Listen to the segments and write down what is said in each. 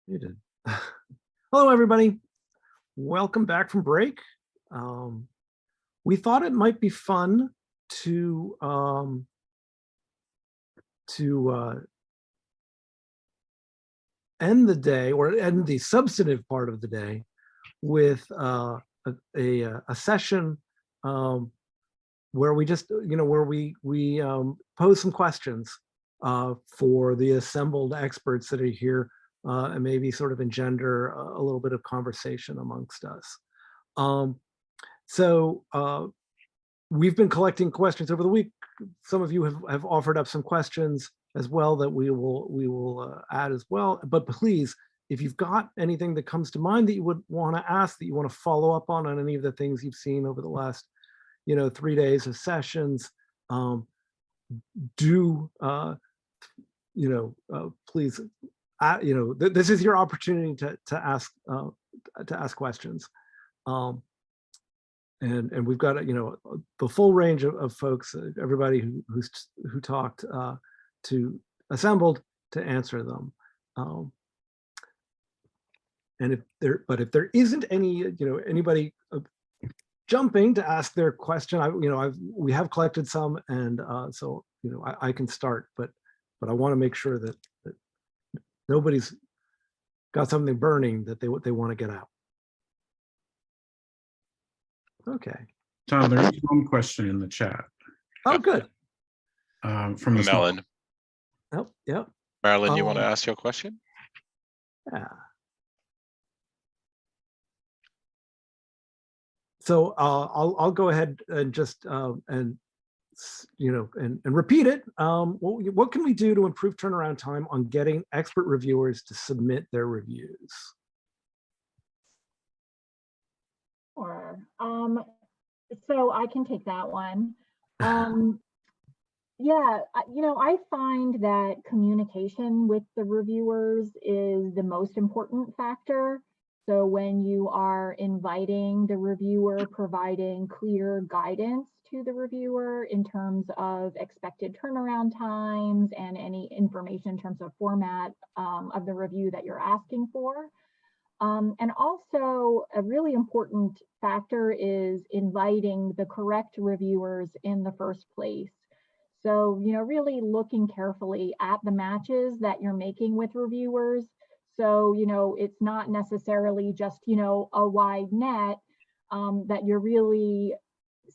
You did. Hello, everybody. Welcome back from break. We thought it might be fun to end the day, or end the substantive part of the day, with a session where we just, where we pose some questions for the assembled experts that are here, and maybe sort of engender a little bit of conversation amongst us. So we've been collecting questions over the week. Some of you have offered up some questions as well that we will add as well. But please, if you've got anything that comes to mind that you would want to ask, that you want to follow up on any of the things you've seen over the last 3 days of sessions, do please, this is your opportunity to ask questions. And we've got the full range of folks, everybody who talked, to assembled to answer them. And if there isn't anybody jumping to ask their question, we have collected some, and so I can start, but I want to make sure that nobody's got something burning that they want to get out. Okay. Tom, there is one question in the chat. Oh, good. From Melon. Oh, yeah. Marilyn, you want to ask your question? Yeah. So I'll go ahead and just and repeat it. What can we do to improve turnaround time on getting expert reviewers to submit their reviews? Sure. So I can take that one. Yeah, I find that communication with the reviewers is the most important factor. So when you are inviting the reviewer, providing clear guidance to the reviewer in terms of expected turnaround times and any information in terms of format of the review that you're asking for. And also a really important factor is inviting the correct reviewers in the first place. So, really looking carefully at the matches that you're making with reviewers. So, it's not necessarily just, a wide net, that you're really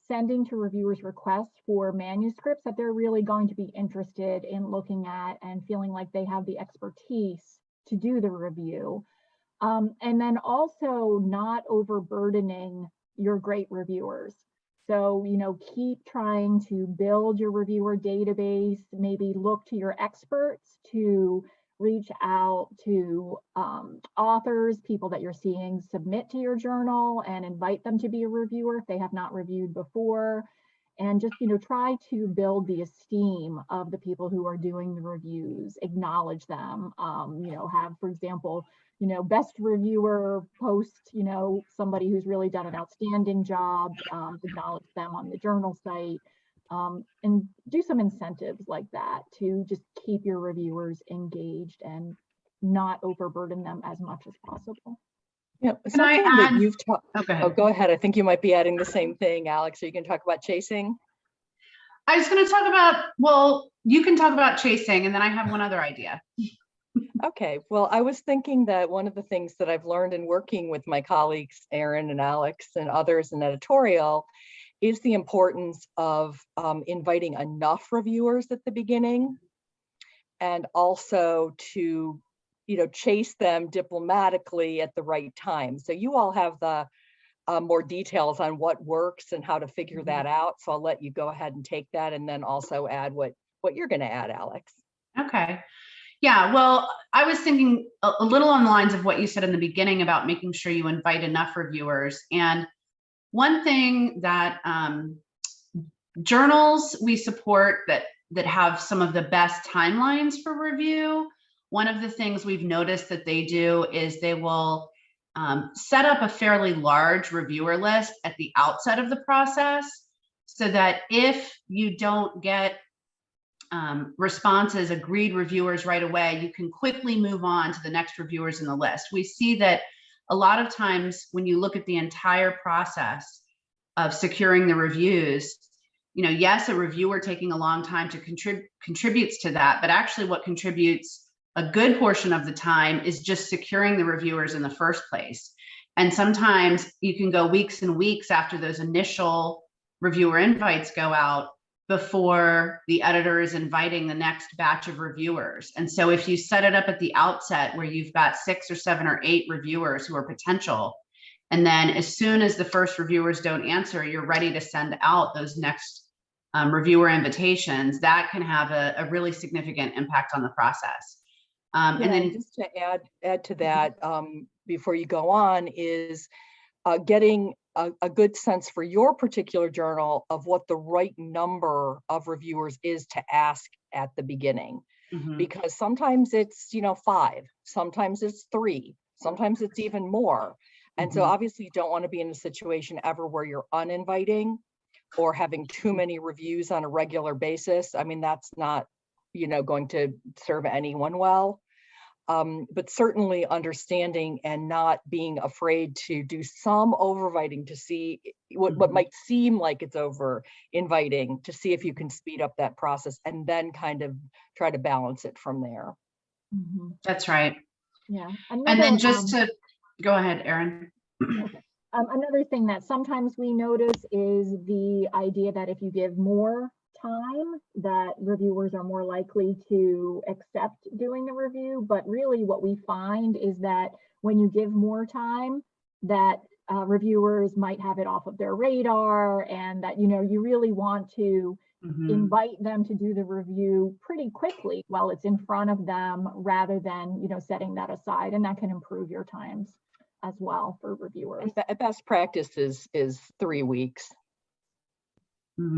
sending to reviewers requests for manuscripts that they're really going to be interested in looking at and feeling like they have the expertise to do the review. And then also not overburdening your great reviewers. So, keep trying to build your reviewer database, maybe look to your experts to reach out to authors, people that you're seeing submit to your journal, and invite them to be a reviewer if they have not reviewed before. And just, try to build the esteem of the people who are doing the reviews, acknowledge them, have, for example, best reviewer post, somebody who's really done an outstanding job, acknowledge them on the journal site, and do some incentives like that to just keep your reviewers engaged and not overburden them as much as possible. Yeah, something that you've talked. Oh, go ahead. I think you might be adding the same thing, Alex. Are you going to talk about chasing? I was going to talk about, well, you can talk about chasing, and then I have one other idea. Okay, well, I was thinking that one of the things that I've learned in working with my colleagues, Aaron and Alex and others in editorial, is the importance of inviting enough reviewers at the beginning, and also to, chase them diplomatically at the right time. So you all have the more details on what works and how to figure that out. So I'll let you go ahead and take that, and then also add what you're going to add, Alex. Okay. Yeah, well, I was thinking a little on the lines of what you said in the beginning about making sure you invite enough reviewers. And one thing that journals we support that have some of the best timelines for review, one of the things we've noticed that they do is they will set up a fairly large reviewer list at the outset of the process, so that if you don't get responses, agreed reviewers right away, you can quickly move on to the next reviewers in the list. We see that a lot of times when you look at the entire process of securing the reviews, yes, a reviewer taking a long time to contributes to that, but actually what contributes a good portion of the time is just securing the reviewers in the first place. And sometimes you can go weeks and weeks after those initial reviewer invites go out before the editor is inviting the next batch of reviewers. And so if you set it up at the outset where you've got 6 or 7 or 8 reviewers who are potential, and then as soon as the first reviewers don't answer, you're ready to send out those next reviewer invitations, that can have a really significant impact on the process. And then just to add to that, before you go on, is getting a good sense for your particular journal of what the right number of reviewers is to ask at the beginning. Because sometimes it's 5, sometimes it's 3, sometimes it's even more. And so obviously you don't want to be in a situation ever where you're uninviting or having too many reviews on a regular basis. I mean, that's not going to serve anyone well. But certainly understanding and not being afraid to do some over-inviting to see what might seem like it's over-inviting, to see if you can speed up that process and then kind of try to balance it from there. That's right. Yeah. And then just to go ahead, Erin. Another thing that sometimes we notice is the idea that if you give more time, that reviewers are more likely to accept doing the review. But really what we find is that when you give more time, that reviewers might have it off of their radar, and that you really want to invite them to do the review pretty quickly while it's in front of them, rather than setting that aside, and that can improve your times as well for reviewers. And best practice is 3 weeks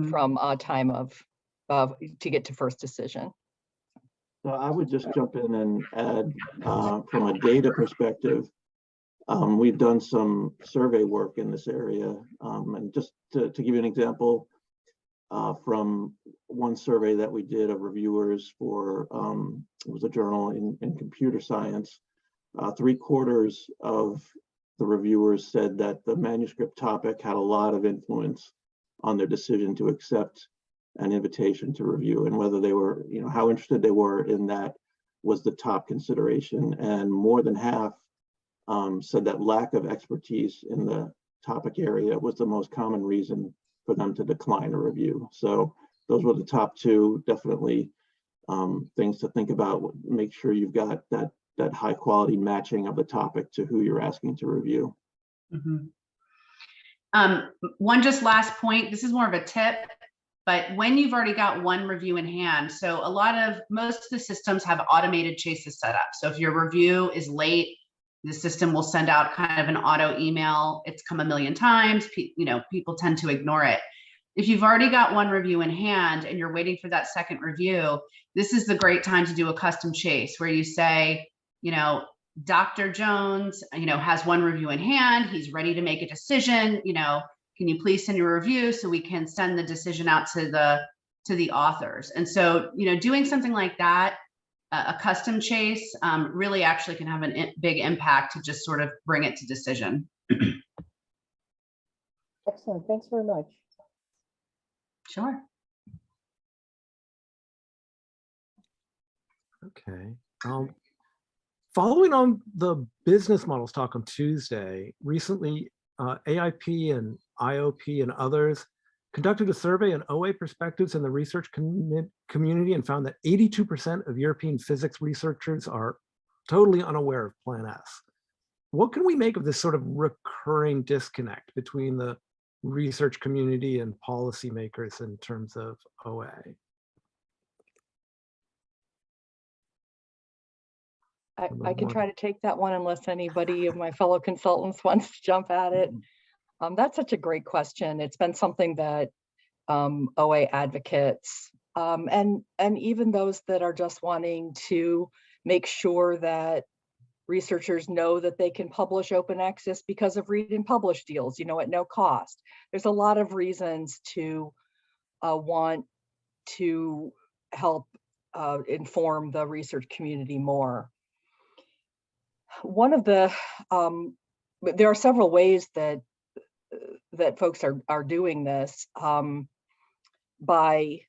from time of to get to first decision. So I would just jump in and add, from a data perspective, we've done some survey work in this area, and just to give you an example, from one survey that we did of reviewers for, it was a journal in computer science, 3/4 of the reviewers said that the manuscript topic had a lot of influence on their decision to accept an invitation to review, and whether they were, how interested they were in that was the top consideration. And more than half said that lack of expertise in the topic area was the most common reason for them to decline a review. So those were the top 2, definitely things to think about. Make sure you've got that high quality matching of the topic to who you're asking to review. One just last point, this is more of a tip, but when you've already got one review in hand, so most of the systems have automated chases set up. So if your review is late, the system will send out kind of an auto email. It's come a million times, people tend to ignore it. If you've already got one review in hand and you're waiting for that second review, this is the great time to do a custom chase where you say, Dr. Jones, has one review in hand. He's ready to make a decision. Can you please send your review so we can send the decision out to the authors? And so, doing something like that, a custom chase, really actually can have a big impact to just sort of bring it to decision. Excellent. Thanks very much. Sure. Okay. Following on the business models talk on Tuesday, recently AIP and IOP and others conducted a survey on OA perspectives in the research community and found that 82% of European physics researchers are totally unaware of Plan S. What can we make of this sort of recurring disconnect between the research community and policymakers in terms of OA? I can try to take that one unless anybody of my fellow consultants wants to jump at it. That's such a great question. It's been something that OA advocates and even those that are just wanting to make sure that researchers know that they can publish open access because of read and publish deals, at no cost. There's a lot of reasons to want to help inform the research community more. One of the, there are several ways that folks are doing this. By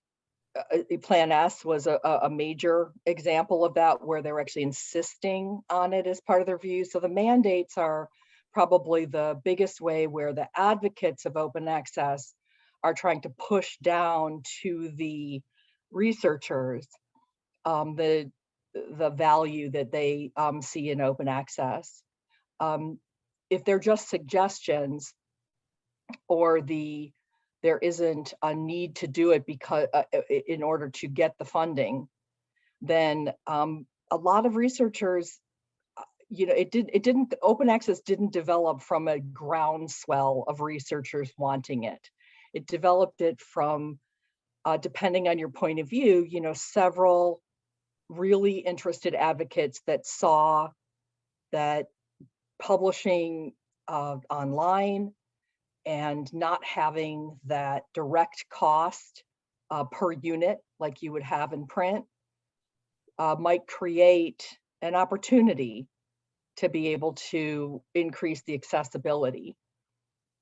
Plan S was a major example of that, where they're actually insisting on it as part of their review. So the mandates are probably the biggest way where the advocates of open access are trying to push down to the researchers the value that they see in open access. If they're just suggestions, or there isn't a need to do it because in order to get the funding, then a lot of researchers, open access didn't develop from a groundswell of researchers wanting it. It developed it from, depending on your point of view, several really interested advocates that saw that publishing online and not having that direct cost per unit like you would have in print might create an opportunity to be able to increase the accessibility.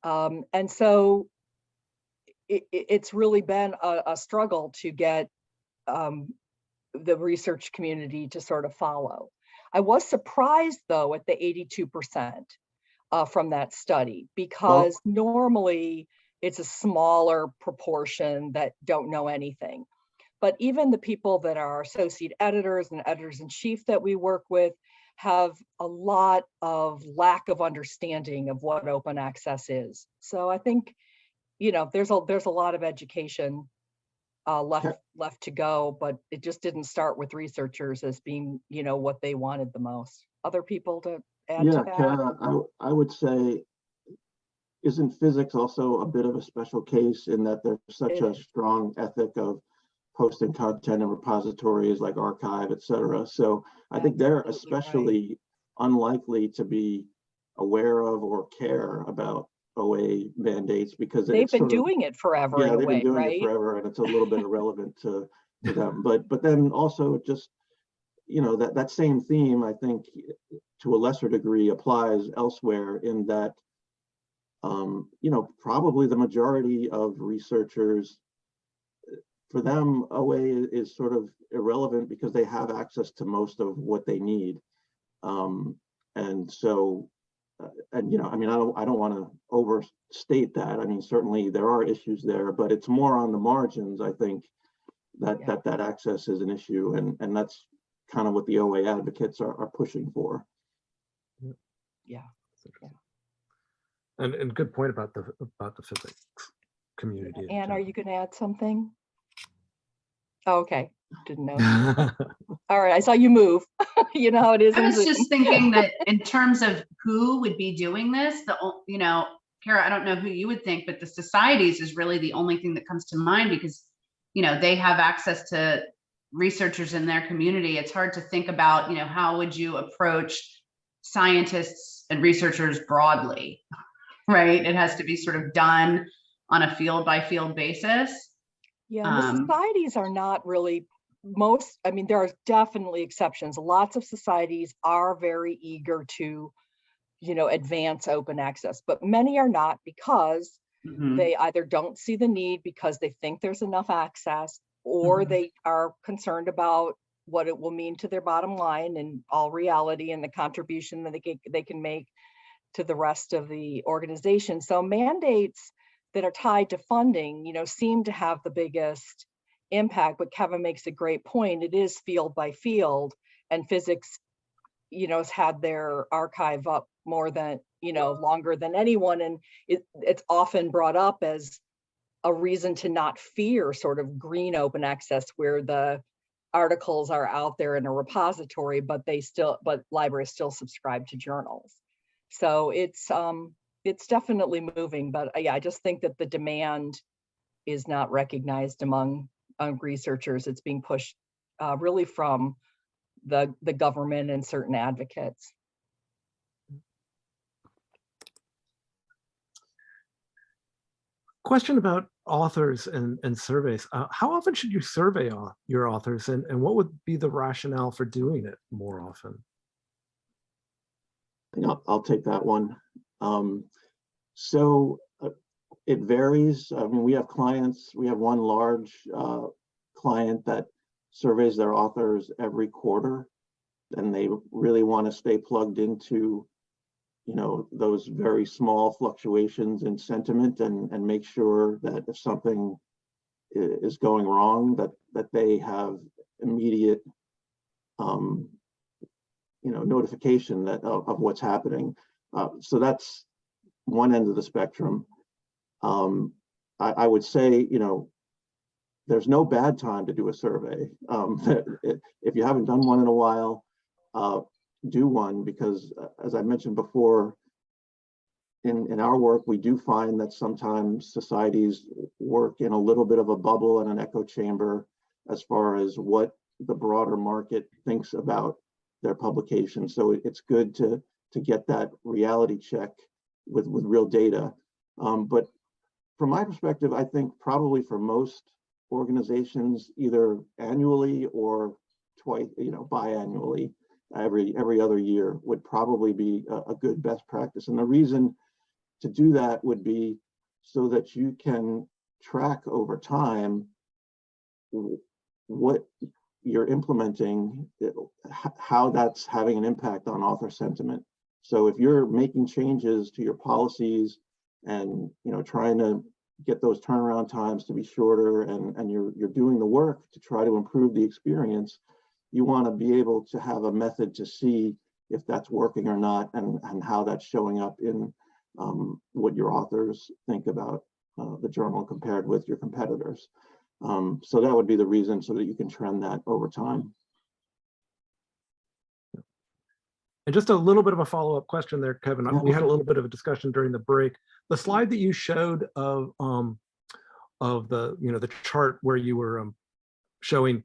And so it's really been a struggle to get the research community to sort of follow. I was surprised though at the 82% from that study, because normally it's a smaller proportion that don't know anything. But even the people that are associate editors and editors-in-chief that we work with have a lot of lack of understanding of what open access is. So I think, there's a lot of education left to go, but it just didn't start with researchers as being, what they wanted the most. Other people to add to that? Kara, I would say, isn't physics also a bit of a special case in that there's such a strong ethic of posting content in repositories like archive, et cetera? So I think they're especially unlikely to be aware of or care about OA mandates, because they've been doing it forever. Yeah, they've been doing it forever, and it's a little bit irrelevant to them. But then also just, that same theme, I think, to a lesser degree applies elsewhere, in that, probably the majority of researchers, for them, OA is sort of irrelevant because they have access to most of what they need. And so, I don't want to overstate that. I mean, certainly there are issues there, but it's more on the margins, I think, that access is an issue. And that's kind of what the OA advocates are pushing for. Yeah. And good point about the physics community. Anne, are you going to add something? Oh, okay, didn't know. All right, I saw you move. You know how it is. I was just thinking that in terms of who would be doing this, Kara, I don't know who you would think, but the societies is really the only thing that comes to mind, because, they have access to researchers in their community. It's hard to think about, how would you approach scientists and researchers broadly, right? It has to be sort of done on a field by field basis. Yeah, the societies are not really there are definitely exceptions. Lots of societies are very eager to, advance open access, but many are not, because they either don't see the need because they think there's enough access, or they are concerned about what it will mean to their bottom line in all reality, and the contribution that they can make to the rest of the organization. So mandates that are tied to funding, seem to have the biggest impact. But Kevin makes a great point. It is field by field, and physics, has had their archive up more than, longer than anyone. And it's often brought up as a reason to not fear sort of green open access, where the articles are out there in a repository, but libraries still subscribe to journals. So it's definitely moving, but I just think that the demand is not recognized among researchers. It's being pushed really from the government and certain advocates. question about authors and surveys. How often should you survey your authors, and what would be the rationale for doing it more often? I'll take that one. So it varies. I mean, we have clients, we have one large client that surveys their authors every quarter, and they really want to stay plugged into, you know, those very small fluctuations in sentiment and make sure that if something is going wrong, that they have immediate you know, notification that of what's happening. So that's one end of the spectrum. I would say, you know, there's no bad time to do a survey. If you haven't done one in a while, do one, because as I mentioned before, in our work, we do find that sometimes societies work in a little bit of a bubble and an echo chamber as far as what the broader market thinks about their publication. So it's good to get that reality check with real data. But from my perspective, I think probably for most organizations, either annually or twice, you know, biannually, every other year would probably be a good best practice. And the reason to do that would be so that you can track over time what you're implementing, how that's having an impact on author sentiment. So if you're making changes to your policies and, you know, trying to get those turnaround times to be shorter, and you're doing the work to try to improve the experience, you want to be able to have a method to see if that's working or not, and how that's showing up in what your authors think about the journal compared with your competitors. So that would be the reason, so that you can trend that over time. And just a little bit of a follow-up question there, Kevin. We had a little bit of a discussion during the break. The slide that you showed of the, you know, the chart where you were showing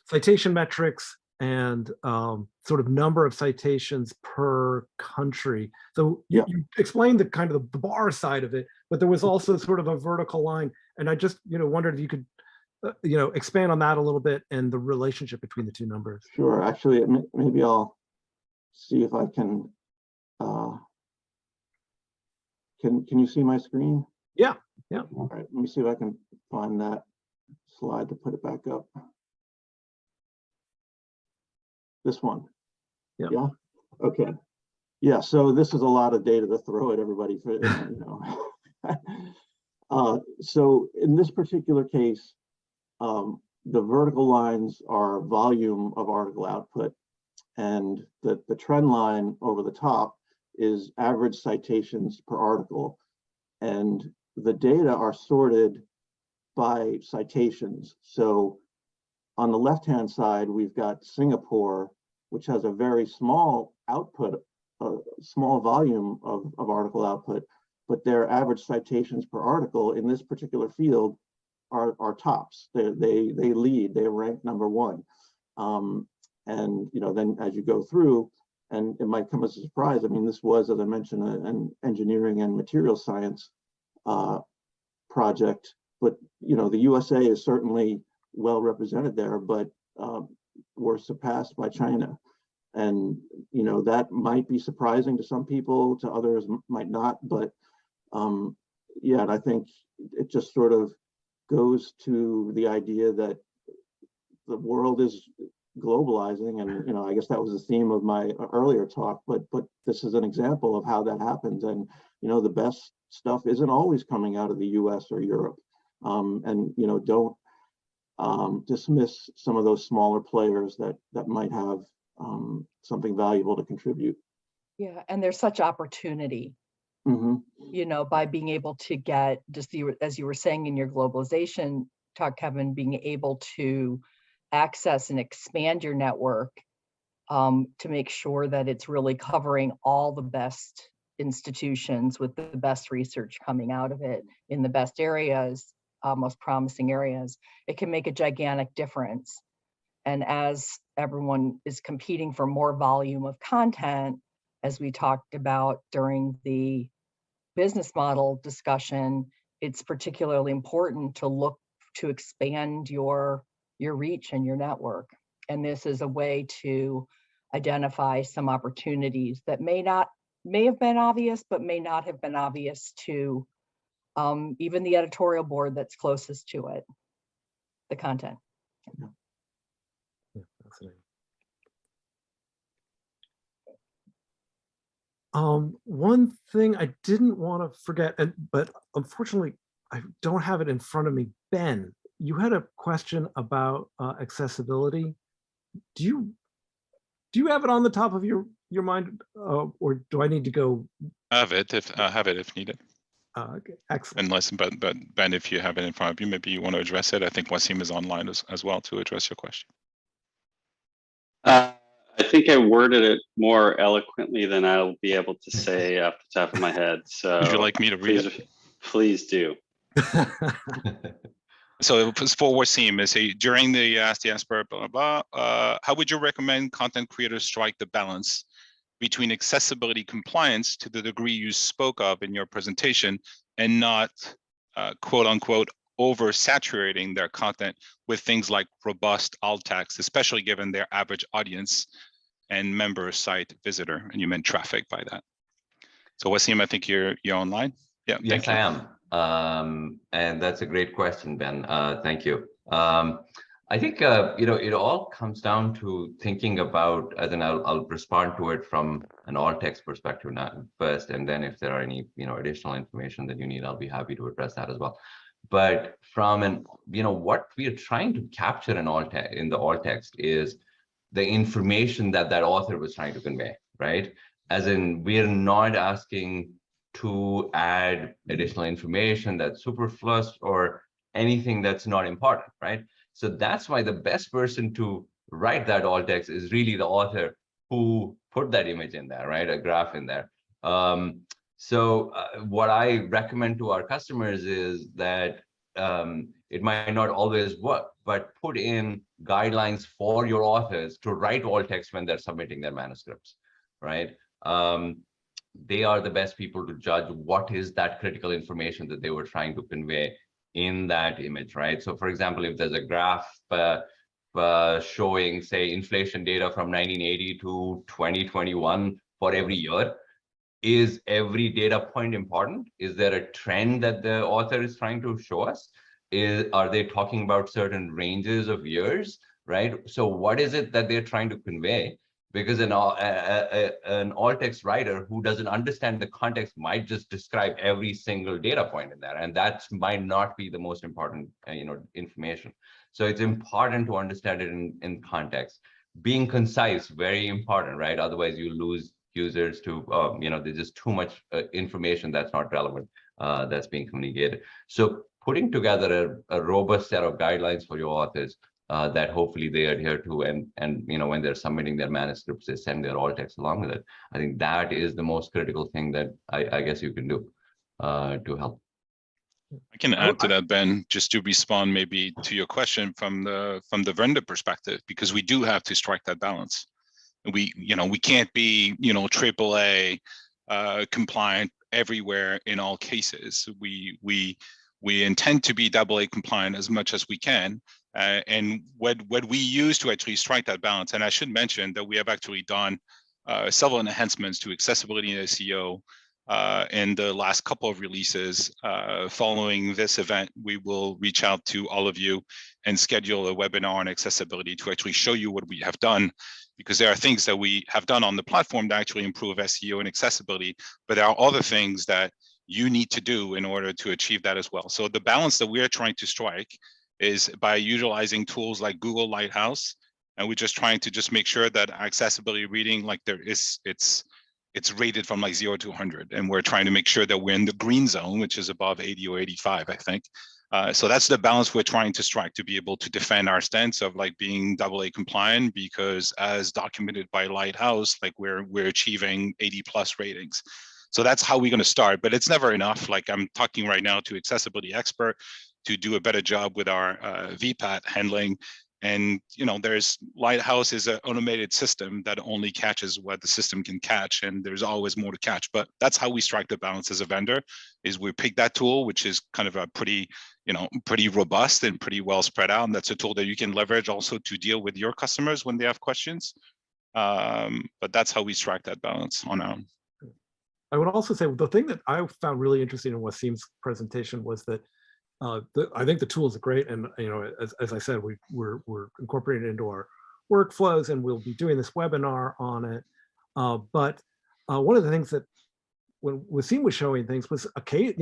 citation metrics and sort of number of citations per country. So you explained the kind of the bar side of it, but there was also sort of a vertical line. And I just, you know, wondered if you could, you know, expand on that a little bit and the relationship between the two numbers. Sure. Actually, maybe I'll see if I can. Can you see my screen? Yeah. Yeah. All right. Let me see if I can find that slide to put it back up. This one. Yeah. Yeah. Okay. Yeah. So this is a lot of data to throw at everybody for, you know. So in this particular case, the vertical lines are volume of article output, and the trend line over the top is average citations per article. And the data are sorted by citations. So on the left-hand side, we've got Singapore, which has a very small output, small volume of article output, but their average citations per article in this particular field are tops. They lead, they rank number one. And, you know, then as you go through, and it might come as a surprise, I mean, this was, as I mentioned, an engineering and material science project, but, you know, the USA is certainly well represented there, but were surpassed by China. And, you know, that might be surprising to some people, to others might not, but yeah, and I think it just sort of goes to the idea that the world is globalizing, and, you know, I guess that was the theme of my earlier talk, but this is an example of how that happens. And, you know, the best stuff isn't always coming out of the US or Europe. And, you know, don't dismiss some of those smaller players that might have something valuable to contribute. Yeah, and there's such opportunity, you know, by being able to get, just as you were saying in your globalization talk, Kevin, being able to access and expand your network to make sure that it's really covering all the best institutions with the best research coming out of it in the best areas, most promising areas. It can make a gigantic difference. And as everyone is competing for more volume of content, as we talked about during the business model discussion, it's particularly important to look to expand your reach and your network. And this is a way to identify some opportunities that may have been obvious, but may not have been obvious to even the editorial board that's closest to it, the content. Yeah, fascinating. One thing I didn't want to forget, but unfortunately I don't have it in front of me. Ben, you had a question about accessibility. Do you have it on the top of your mind, or do I need to go? Have it if needed. Okay, excellent. Unless, but Ben, if you have it in front of you, maybe you want to address it. I think Wasim is online as well to address your question. I think I worded it more eloquently than I'll be able to say off the top of my head. So Would you like me to read it? Please do. So for Wasim, is during the Ask the Expert, blah, blah, blah, how would you recommend content creators strike the balance between accessibility compliance to the degree you spoke of in your presentation and not quote unquote oversaturating their content with things like robust alt text, especially given their average audience and member site visitor, and you meant traffic by that. So Wasim, I think you're online. Yeah, yes, I am. And that's a great question, Ben. Thank you. I think it all comes down to thinking about, as in I'll respond to it from an alt text perspective now first, and then if there are any additional information that you need, I'll be happy to address that as well. But from what we are trying to capture in the alt text is the information that author was trying to convey, right? As in, we're not asking to add additional information that's superfluous or anything that's not important, right? So that's why the best person to write that alt text is really the author who put that image in there, right? A graph in there. So what I recommend to our customers is that it might not always work, but put in guidelines for your authors to write alt text when they're submitting their manuscripts, right? They are the best people to judge what is that critical information that they were trying to convey in that image, right? So for example, if there's a graph showing, say, inflation data from 1980 to 2021 for every year, is every data point important? Is there a trend that the author is trying to show us? Are they talking about certain ranges of years, right? So what is it that they're trying to convey? Because an alt text writer who doesn't understand the context might just describe every single data point in there, and that might not be the most important information. So it's important to understand it in context. Being concise, very important, right? Otherwise you lose users to there's just too much information that's not relevant that's being communicated. So putting together a robust set of guidelines for your authors that hopefully they adhere to, and when they're submitting their manuscripts, they send their alt text along with it. I think that is the most critical thing that I guess you can do to help. I can add to that, Ben, just to respond maybe to your question from the vendor perspective, because we do have to strike that balance. We can't be AAA compliant everywhere in all cases. We intend to be AA compliant as much as we can. And what we use to actually strike that balance, and I should mention that we have actually done several enhancements to accessibility and SEO in the last couple of releases. Following this event, we will reach out to all of you and schedule a webinar on accessibility to actually show you what we have done, because there are things that we have done on the platform to actually improve SEO and accessibility, but there are other things that you need to do in order to achieve that as well. So the balance that we're trying to strike is by utilizing tools like Google Lighthouse, and we're just trying to just make sure that accessibility reading, like it's rated from like 0 to 100, and we're trying to make sure that we're in the green zone, which is above 80 or 85, I think. So that's the balance we're trying to strike, to be able to defend our stance of like being AA compliant, because as documented by Lighthouse, like we're achieving 80+ ratings. So that's how we're going to start, but it's never enough. Like I'm talking right now to accessibility expert to do a better job with our VPAT handling, And there's Lighthouse is an automated system that only catches what the system can catch, and there's always more to catch. But that's how we strike the balance as a vendor, is we pick that tool, which is kind of a pretty robust and pretty well spread out. And that's a tool that you can leverage also to deal with your customers when they have questions. But that's how we strike that balance on our own. I would also say the thing that I found really interesting in Wasim's presentation was that I think the tool is great, and as I said, we're incorporating it into our workflows, and we'll be doing this webinar on it. But one of the things that when Wasim was showing things was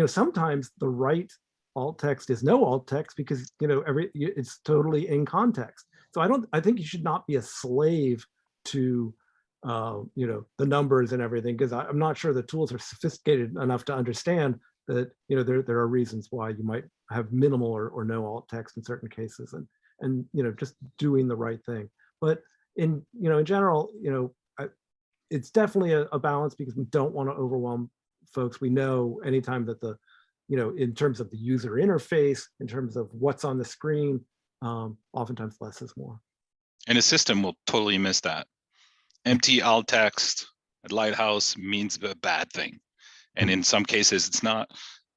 sometimes the right alt text is no alt text because it's totally in context. So I think you should not be a slave to the numbers and everything, because I'm not sure the tools are sophisticated enough to understand that there are reasons why you might have minimal or no alt text in certain cases, and just doing the right thing. But in general, it's definitely a balance, because we don't want to overwhelm folks. We know anytime that in terms of the user interface, in terms of what's on the screen, oftentimes less is more. And the system will totally miss that. Empty alt text at Lighthouse means a bad thing. And in some cases it's not.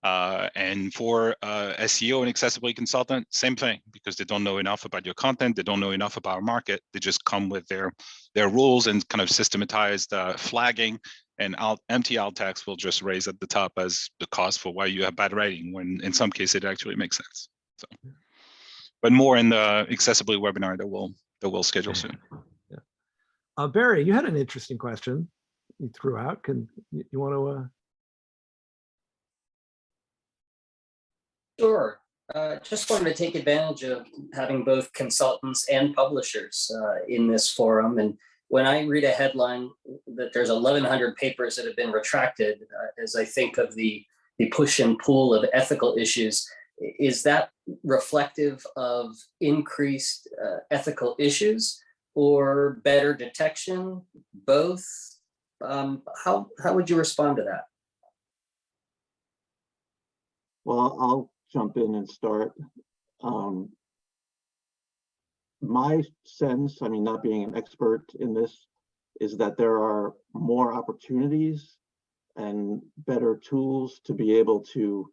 And for SEO and accessibility consultant, same thing, because they don't know enough about your content, they don't know enough about our market. They just come with their rules and kind of systematized flagging, and empty alt text will just raise at the top as the cost for why you have bad writing, when in some cases it actually makes sense. So, but more in the accessibility webinar that we'll schedule soon. Yeah. Barry, you had an interesting question you threw out. You want to? Sure. Just wanted to take advantage of having both consultants and publishers in this forum. And when I read a headline that there's 1,100 papers that have been retracted, as I think of the push and pull of ethical issues, is that reflective of increased ethical issues or better detection? Both? How would you respond to that? Well, I'll jump in and start. My sense, not being an expert in this, is that there are more opportunities and better tools to be able to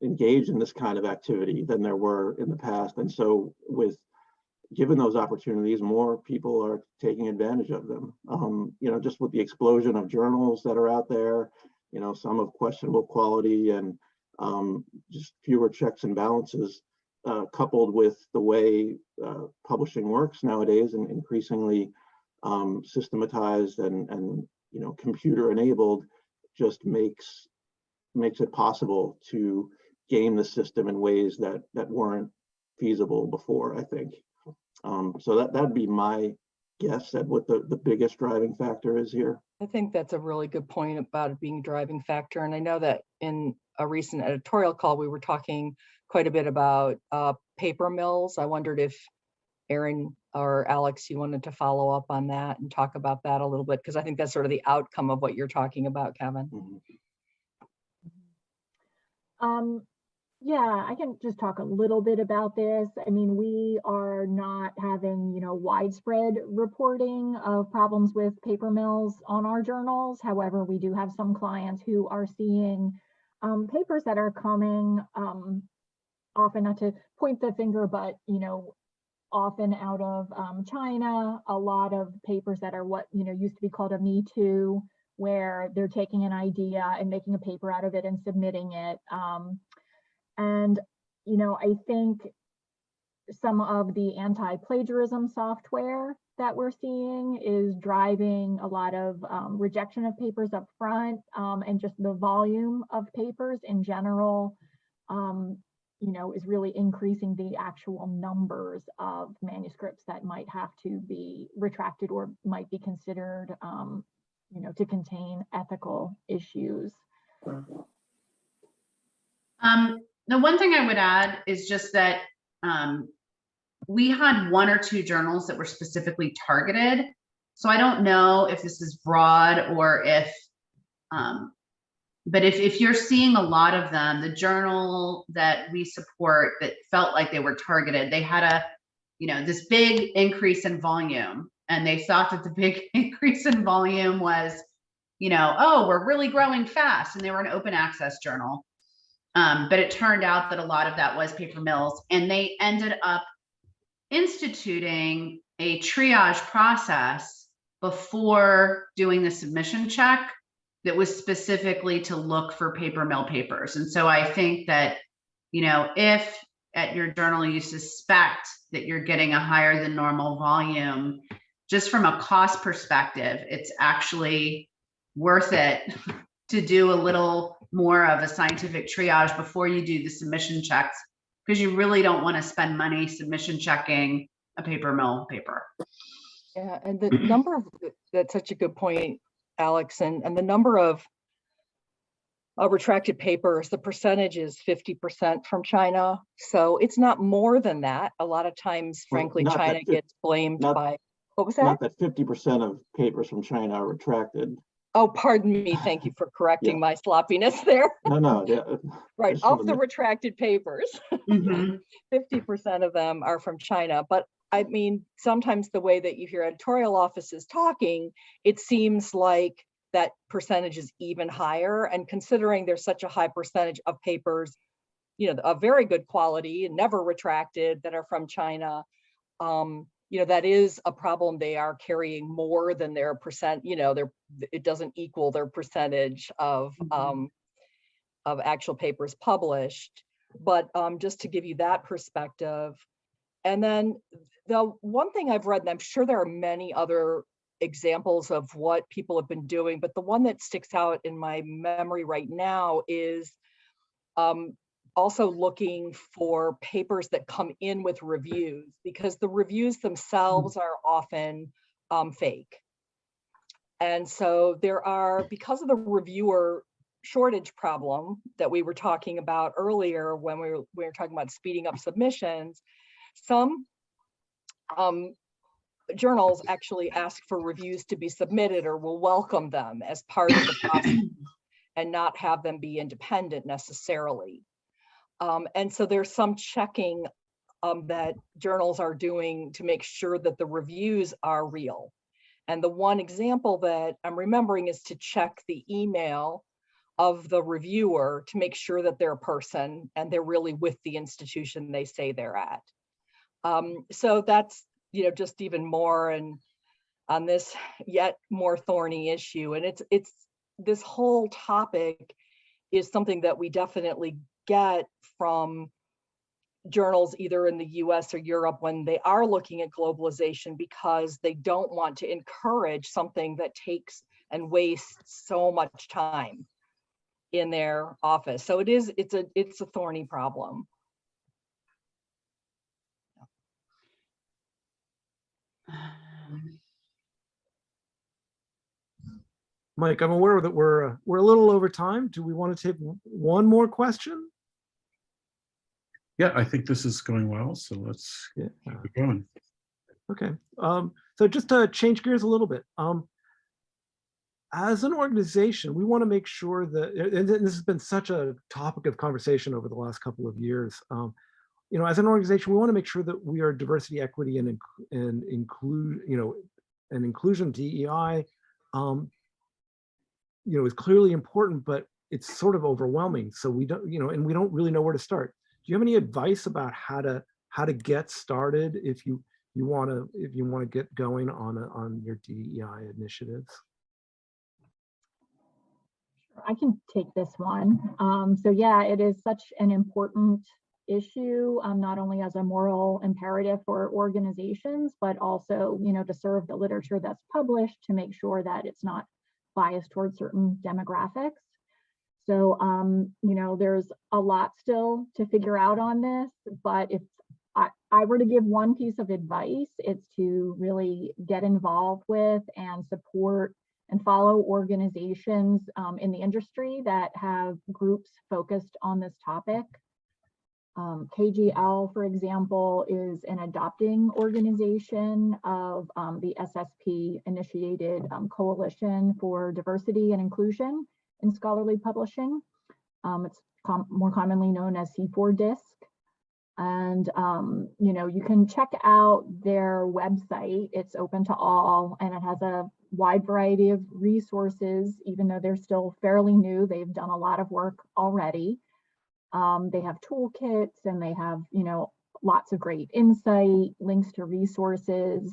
engage in this kind of activity than there were in the past. And so given those opportunities, more people are taking advantage of them. Just with the explosion of journals that are out there, some of questionable quality, and just fewer checks and balances, coupled with the way publishing works nowadays, and increasingly systematized and computer enabled, just makes it possible to game the system in ways that weren't feasible before, I think. So that'd be my guess at what the biggest driving factor is here. I think that's a really good point about it being a driving factor. And I know that in a recent editorial call, we were talking quite a bit about paper mills. I wondered if Aaron or Alex, you wanted to follow up on that and talk about that a little bit, because I think that's sort of the outcome of what you're talking about, Kevin. Yeah, I can just talk a little bit about this. We are not having, widespread reporting of problems with paper mills on our journals. However, we do have some clients who are seeing papers that are coming, often, not to point the finger, but, often out of China, a lot of papers that are what, used to be called a Me Too, where they're taking an idea and making a paper out of it and submitting it. And, I think some of the anti-plagiarism software that we're seeing is driving a lot of rejection of papers up front, and just the volume of papers in general, is really increasing the actual numbers of manuscripts that might have to be retracted or might be considered, to contain ethical issues. The one thing I would add is just that we had 1 or 2 journals that were specifically targeted. So I don't know if this is broad or if But if you're seeing a lot of them, the journal that we support that felt like they were targeted, they had a, this big increase in volume, and they thought that the big increase in volume was, oh, we're really growing fast, and they were an open access journal. But it turned out that a lot of that was paper mills, and they ended up instituting a triage process before doing the submission check that was specifically to look for paper mill papers. And so I think that, if at your journal you suspect that you're getting a higher than normal volume, just from a cost perspective, it's actually worth it to do a little more of a scientific triage before you do the submission checks, because you really don't want to spend money submission checking a paper mill paper. Yeah, and the number of, that's such a good point, Alex, and the number of retracted papers, the percentage is 50% from China. So it's not more than that. A lot of times, frankly, Well, China gets blamed by, what was that? Not that 50% of papers from China are retracted. Oh, pardon me. Thank you for correcting my sloppiness there. No, yeah. Right, of the retracted papers, 50% of them are from China. But I mean, sometimes the way that you hear editorial offices talking, it seems like that percentage is even higher. And considering there's such a high percentage of papers, of very good quality and never retracted that are from China, that is a problem. They are carrying more than their percent, it doesn't equal their percentage of actual papers published. But just to give you that perspective. And then the one thing I've read, and I'm sure there are many other examples of what people have been doing, but the one that sticks out in my memory right now is also looking for papers that come in with reviews, because the reviews themselves are often fake. And so there are, because of the reviewer shortage problem that we were talking about earlier when we were talking about speeding up submissions, some journals actually ask for reviews to be submitted or will welcome them as part of the process and not have them be independent necessarily. And so there's some checking that journals are doing to make sure that the reviews are real. And the one example that I'm remembering is to check the email of the reviewer to make sure that they're a person and they're really with the institution they say they're at. So that's, just even more and on this yet more thorny issue. And it's this whole topic is something that we definitely get from journals either in the US or Europe when they are looking at globalization, because they don't want to encourage something that takes and wastes so much time in their office. So it's a thorny problem. Mike, I'm aware that we're a little over time. Do we want to take one more question? Yeah, I think this is going well, so let's keep it going. Okay, so just to change gears a little bit, as an organization, we want to make sure that, and this has been such a topic of conversation over the last couple of years, as an organization, we want to make sure that we are diversity, equity, and inclusion, DEI, is clearly important, but it's sort of overwhelming. So we don't, and we don't really know where to start. Do you have any advice about how to get started if you want to get going on your DEI initiatives? I can take this one. So yeah, it is such an important issue, not only as a moral imperative for organizations, but also, to serve the literature that's published to make sure that it's not biased towards certain demographics. So, there's a lot still to figure out on this, but if I were to give one piece of advice, it's to really get involved with and support and follow organizations in the industry that have groups focused on this topic. KGL, for example, is an adopting organization of the SSP initiated Coalition for Diversity and Inclusion. in scholarly publishing. It's more commonly known as C4 Disc. And, you know, you can check out their website. It's open to all, and it has a wide variety of resources. Even though they're still fairly new, they've done a lot of work already. They have toolkits, and they have, you know, lots of great insight, links to resources.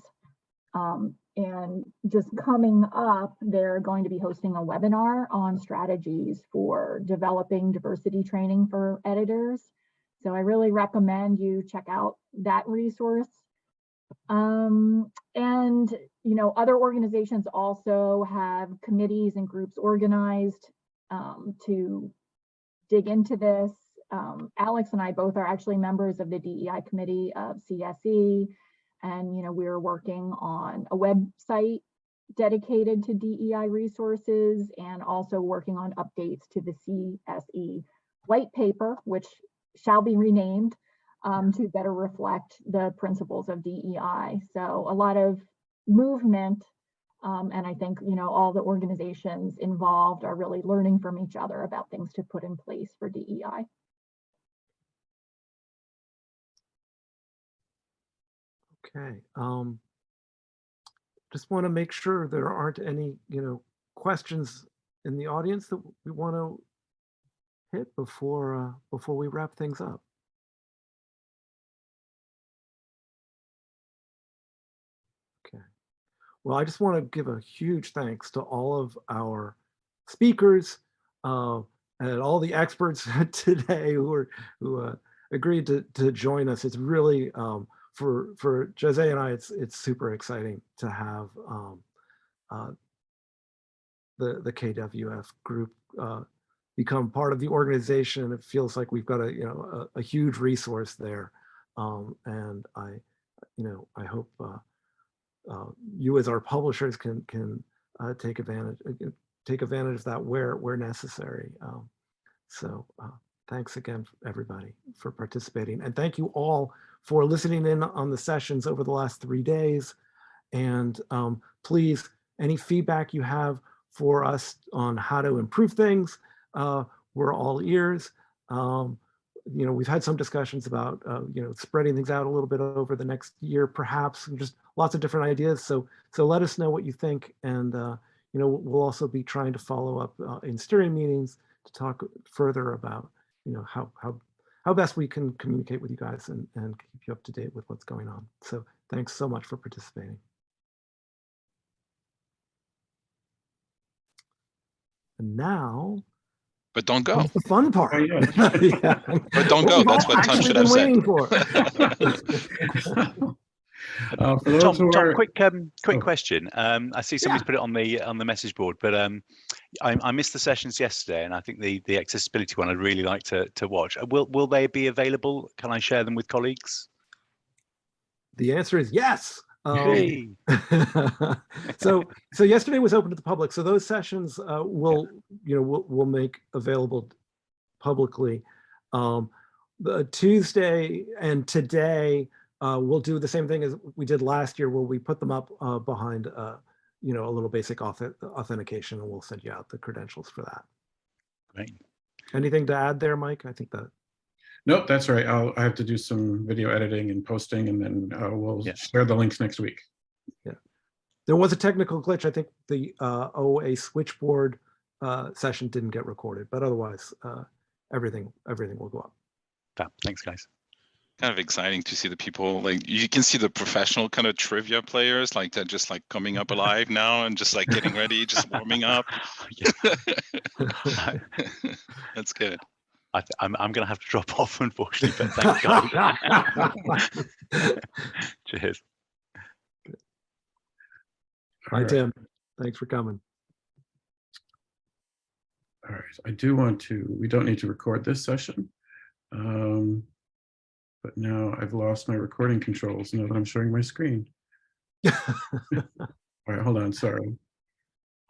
And just coming up, they're going to be hosting a webinar on strategies for developing diversity training for editors. So I really recommend you check out that resource. And, you know, other organizations also have committees and groups organized to dig into this. Alex and I both are actually members of the DEI committee of CSE. And, you know, we're working on a website dedicated to DEI resources, and also working on updates to the CSE white paper, which shall be renamed to better reflect the principles of DEI. So a lot of movement, and I think, you know, all the organizations involved are really learning from each other about things to put in place for DEI. Okay. Just want to make sure there aren't any, you know, questions in the audience that we want to hit before we wrap things up. Okay. Well, I just want to give a huge thanks to all of our speakers and all the experts today who agreed to join us. It's really for Jose and I, it's super exciting to have the KWF group become part of the organization. It feels like we've got a huge resource there, and I hope you as our publishers can take advantage of that where necessary. So thanks again, everybody, for participating, and thank you all for listening in on the sessions over the last 3 days. And please, any feedback you have for us on how to improve things, we're all ears. We've had some discussions about spreading things out a little bit over the next year, perhaps, and just lots of different ideas. So let us know what you think, and we'll also be trying to follow up in steering meetings to talk further about how best we can communicate with you guys and keep you up to date with what's going on. So thanks so much for participating. And now, but don't go. that's the fun part. Oh, yeah. Yeah. But don't go. That's what Tom should have said. Waiting for. For those who Tom, are, quick question. I see somebody's put it on the message board, but I missed the sessions yesterday, and I think the accessibility one I'd really like to watch. Will they be available? Can I share them with colleagues? The answer is yes. So yesterday was open to the public. So those sessions we'll make available publicly. The Tuesday and today we'll do the same thing as we did last year, where we put them up behind a little basic authentication, and we'll send you out the credentials for that. Great. Anything to add there, Mike? I think that. Nope, that's right. I have to do some video editing and posting, and then we'll share the links next week. Yeah, there was a technical glitch. I think the OA switchboard session didn't get recorded, but otherwise everything will go up. Fab. Thanks, guys. Kind of exciting to see the people, like you can see the professional kind of trivia players, like they're just like coming up alive now and just like getting ready, just warming up. That's good. I'm going to have to drop off, unfortunately, but thanks, guys. Cheers. Hi, Tim. Thanks for coming. All right. I do want to, we don't need to record this session. But now I've lost my recording controls now that I'm showing my screen. All right, hold on, sorry.